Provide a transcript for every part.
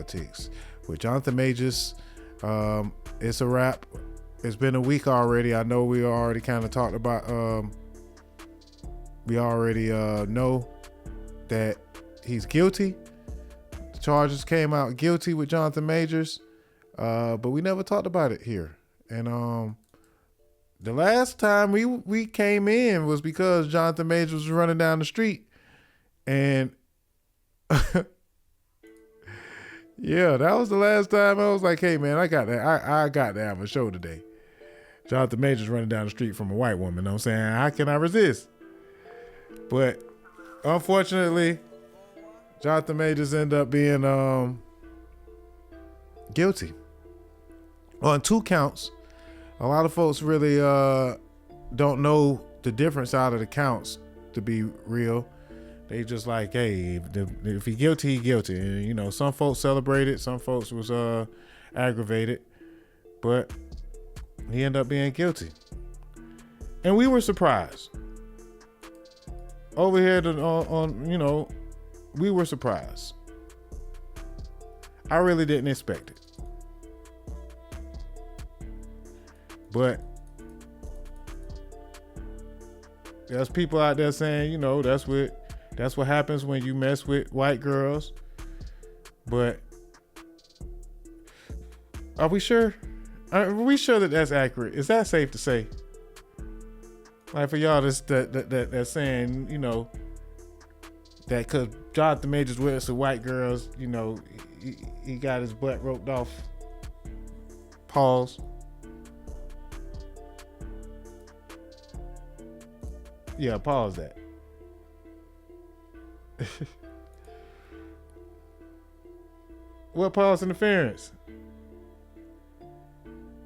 politics. With Jonathan Majors, it's a wrap. It's been a week already. I know we already kind of talked about, we already know that he's guilty. The charges came out guilty with Jonathan Majors, but we never talked about it here. And the last time we came in was because Jonathan Majors was running down the street, and yeah, that was the last time I was like, hey man, I got to have a show today. Jonathan Majors running down the street from a white woman, you know what I'm saying? How can I resist? But unfortunately, Jonathan Majors ended up being guilty on 2 counts. A lot of folks really don't know the difference out of the counts, to be real. They just like, hey, if he guilty, he guilty. And, you know, some folks celebrated, some folks was aggravated, but he ended up being guilty. And we were surprised. Over here on, you know, we were surprised. I really didn't expect it. But there's people out there saying, you know, that's what happens when you mess with white girls. But are we sure? Are we sure that that's accurate? Is that safe to say? Like for y'all that's saying, you know, that because Jonathan Majors with some white girls, you know, he got his butt roped off. Pause. Yeah, pause that. What pass interference?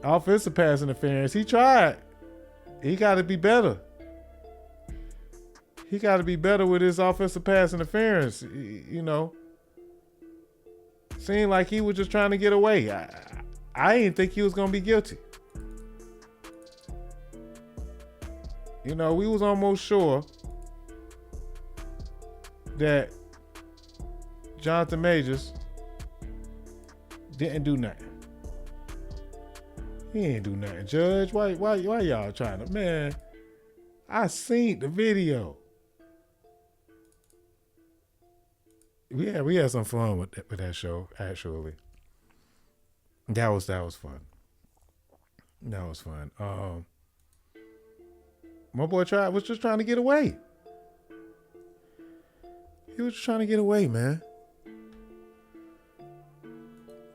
Offensive pass interference. He tried. He got to be better. He got to be better with his offensive pass interference. You know, seemed like he was just trying to get away. I didn't think he was gonna be guilty. You know, we was almost sure that Jonathan Majors didn't do nothing. He ain't do nothing, Judge. Why y'all trying to? Man, I seen the video. We had some fun with that show. Actually, that was fun. That was fun. My boy was just trying to get away. He was just trying to get away, man.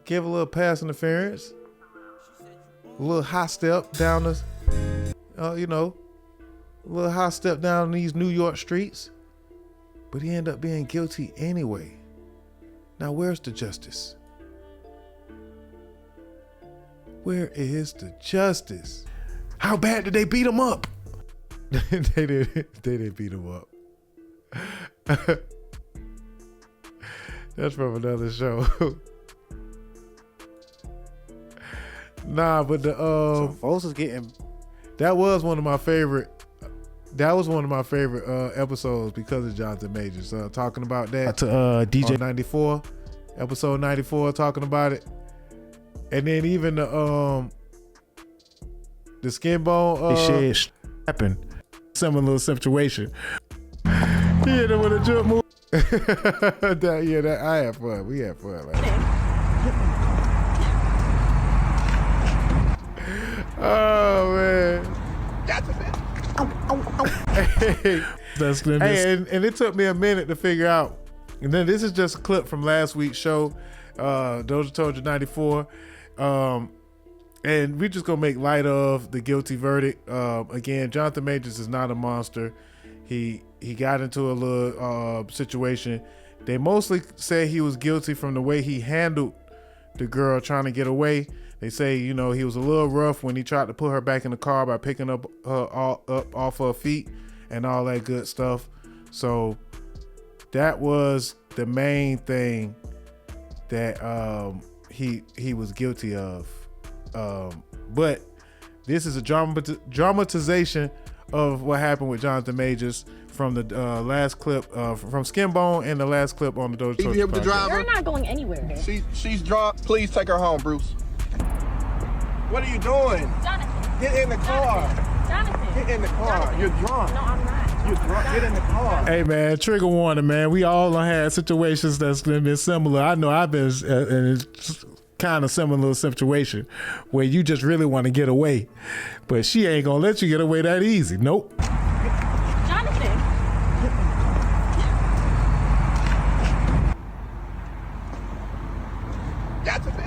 Give a little pass interference. A little high step down the, you know, a little high step down these New York streets. But he ended up being guilty anyway. Now, where's the justice? Where is the justice? How bad did they beat him up? They didn't beat him up. That's from another show. Nah, but the so folks is getting. That was one of my favorite. That was one of my favorite episodes because of Jonathan Majors. Talking about that to DJ 94, episode 94, talking about it, and then even the SkinBone shit happened. Similar situation. Yeah, that with a jump move. I had fun. We had fun. Like oh man. Hey, and it took me a minute to figure out. And then this is just a clip from last week's show, Dozhatoldya 94. And we're just gonna make light of the guilty verdict. Again, Jonathan Majors is not a monster. He got into a little situation. They mostly say he was guilty from the way he handled the girl trying to get away. They say, you know, he was a little rough when he tried to put her back in the car by picking up her up off her feet and all that good stuff. So that was the main thing that he was guilty of. But this is a dramatization of what happened with Jonathan Majors from the last clip from SkinBone and the last clip on the Dozhatoldya Podcast. You're not going anywhere. She's drunk. Please take her home, Bruce. What are you doing? Jonathan. Get in the car. Jonathan. Get in the car. Jonathan. You're drunk. No, I'm not. You're drunk. Get in the car. Hey man, trigger warning, man. We all done had situations that's been similar. I know I've been in kind of similar situation where you just really want to get away, but she ain't gonna let you get away that easy. Nope. Jonathan. Got to be.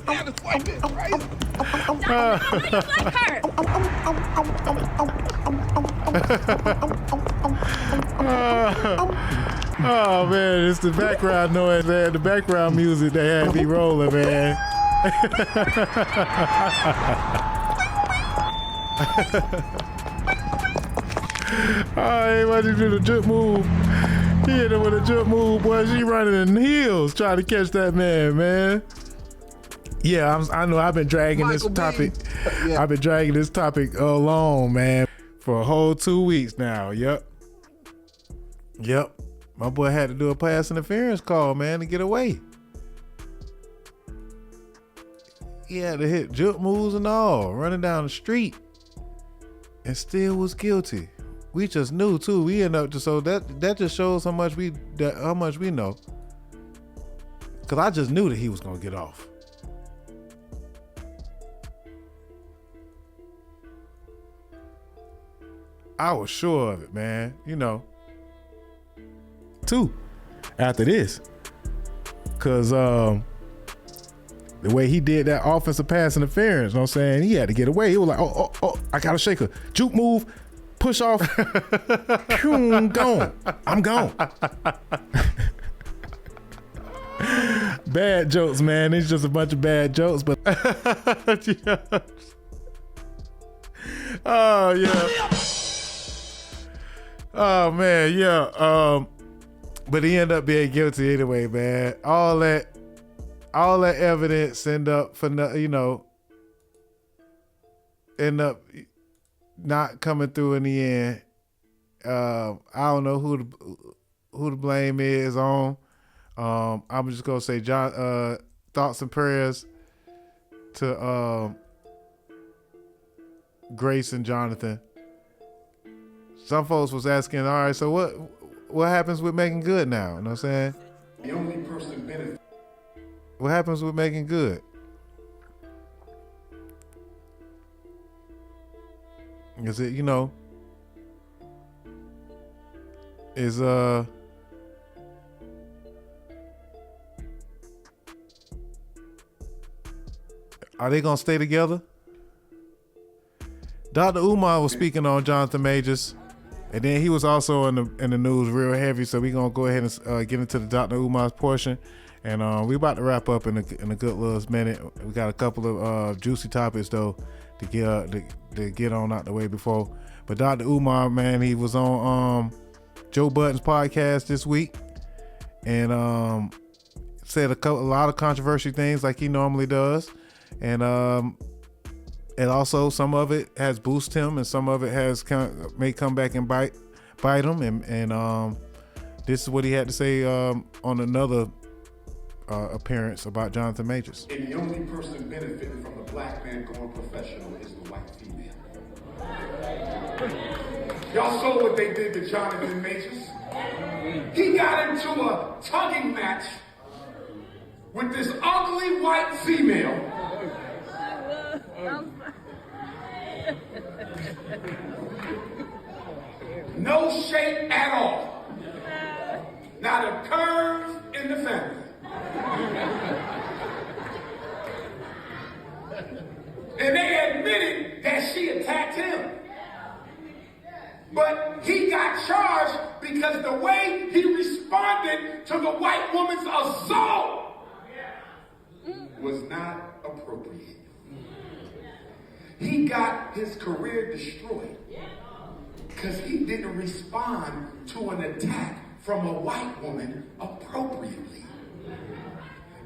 Yeah, this white bitch, right? Jonathan, you like her. Oh man, it's the background noise, man. The background music they had me rolling, man. Hey, why you do the jump move? He hit her with a jump move, boy. She running in heels trying to catch that man. Yeah, I know I've been dragging Michael this topic. Yeah. I've been dragging this topic along, man, for a whole 2 weeks now. Yep. My boy had to do a pass interference call, man, to get away. He had to hit jump moves and all, running down the street, and still was guilty. We just knew too. We end up so that just shows how much we know. Cause I just knew that he was gonna get off. I was sure of it, man. You know. 2 after this. Cause the way he did that offensive pass interference, you know what I'm saying? He had to get away. He was like, oh, I gotta shake her. Juke move, push off. Gone. I'm gone. Bad jokes, man. It's just a bunch of bad jokes, but yeah. Oh yeah. Oh man, yeah. But he ended up being guilty anyway, man. All that evidence end up not coming through in the end. I don't know who the blame is on. I'm just gonna say thoughts and prayers to Grace and Jonathan. Some folks was asking, all right, so what happens with making good now? You know what I'm saying? The only person benefit. What happens with making good? Is it, are they gonna stay together? Dr. Umar was speaking on Jonathan Majors, and then he was also in the news real heavy. So we're gonna go ahead and get into the Dr. Umar's portion, and we about to wrap up in a good little minute. We got a couple of juicy topics though to get on out the way before. But Dr. Umar, man, he was on Joe Budden's podcast this week, and said a lot of controversial things like he normally does, and also some of it has boosted him, and some of it may come back and bite him. And this is what he had to say on another appearance about Jonathan Majors. And the only person benefiting from the black man going professional is the white female. Y'all saw what they did to Jonathan Majors? He got into a tugging match with this ugly white female. No shape at all. Not a curve in the family. And they admitted that she attacked him. But he got charged because the way he responded to the white woman's assault was not appropriate. He got his career destroyed because he didn't respond to an attack from a white woman appropriately.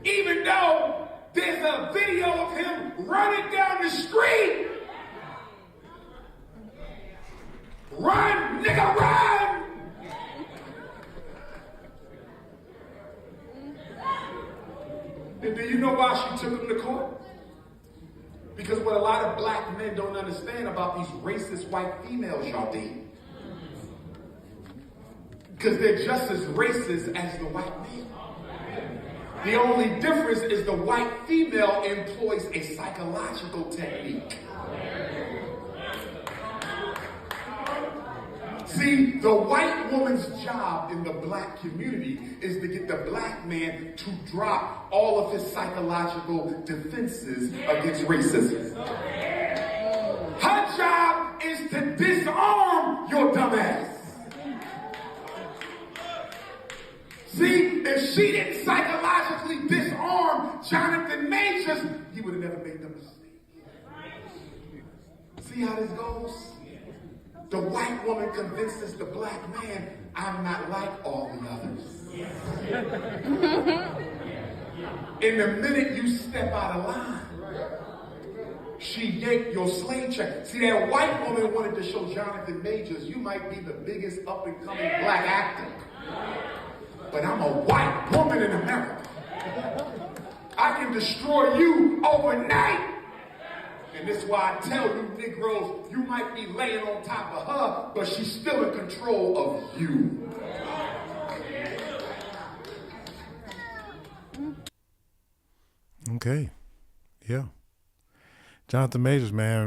Even though There's a video of him running down the street. Run, nigga, run! And do you know why she took him to court? Because what a lot of black men don't understand about these racist white females y'all date. Because they're just as racist as the white men. The only difference is the white female employs a psychological technique. See, the white woman's job in the black community is to get the black man to drop all of his psychological defenses against racism. Her job is to disarm your dumbass. See, if she didn't psychologically disarm Jonathan Majors, he would have never made the mistake. See how this goes? The white woman convinces the black man, I'm not like all the others. In the minute you step out of line, she yanked your slave check. See, that white woman wanted to show Jonathan Majors, you might be the biggest up-and-coming black actor. But I'm a white woman in America. I can destroy you overnight. And this is why I tell you Negroes, you might be laying on top of her, but she's still in control of you. Okay. Yeah. Jonathan Majors, man.